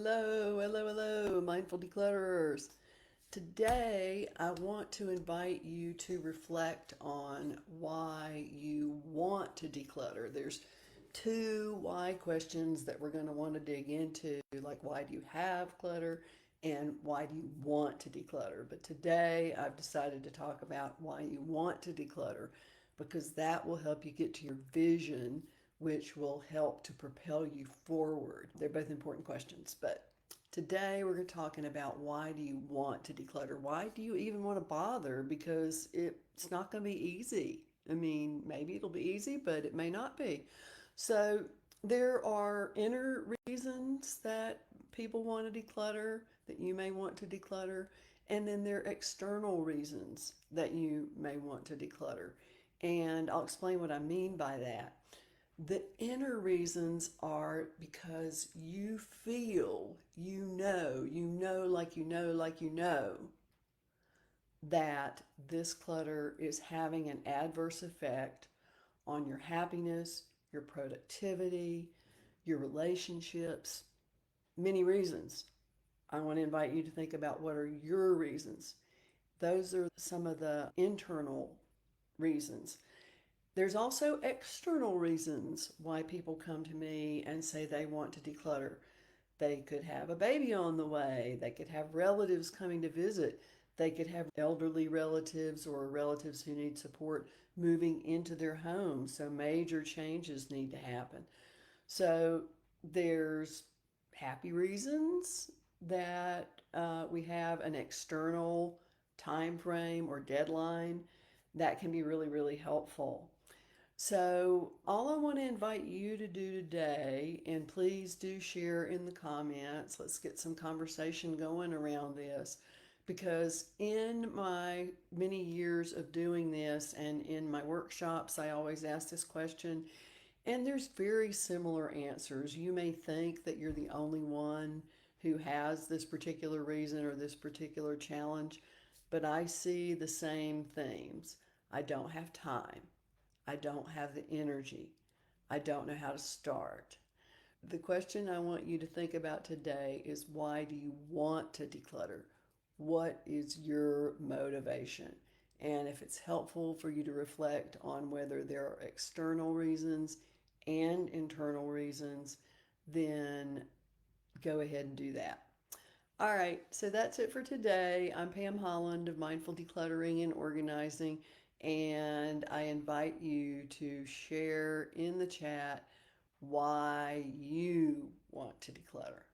Hello, mindful declutterers. Today, I want to invite you to reflect on why you want to declutter. There's two why questions that we're going to want to dig into, like why do you have clutter and why do you want to declutter? But today, I've decided to talk about why you want to declutter because that will help you get to your vision, which will help to propel you forward. They're both important questions, but today we're talking about why do you want to declutter? Why do you even want to bother? Because it's not going to be easy. I mean, maybe it'll be easy, but it may not be. So there are inner reasons that people want to declutter, that you may want to declutter, and then there are external reasons that you may want to declutter. And I'll explain what I mean by that. The inner reasons are because you feel, like you know that this clutter is having an adverse effect on your happiness, your productivity, your relationships. Many reasons. I want to invite you to think about what are your reasons. Those are some of the internal reasons. There's also external reasons why people come to me and say they want to declutter. They could have a baby on the way. They could have relatives coming to visit. They could have elderly relatives or relatives who need support moving into their home. So major changes need to happen. So there's happy reasons that we have an external time frame or deadline that can be really helpful. So, all I want to invite you to do today, and please do share in the comments, let's get some conversation going around this. Because in my many years of doing this and in my workshops, I always ask this question, and there's very similar answers. You may think that you're the only one who has this particular reason or this particular challenge, but I see the same themes. I don't have time. I don't have the energy. I don't know how to start. The question I want you to think about today is why do you want to declutter? What is your motivation? And if it's helpful for you to reflect on whether there are external reasons and internal reasons, then go ahead and do that. All right, so that's it for today. I'm Pam Holland of Mindful Decluttering and Organizing, and I invite you to share in the chat why you want to declutter.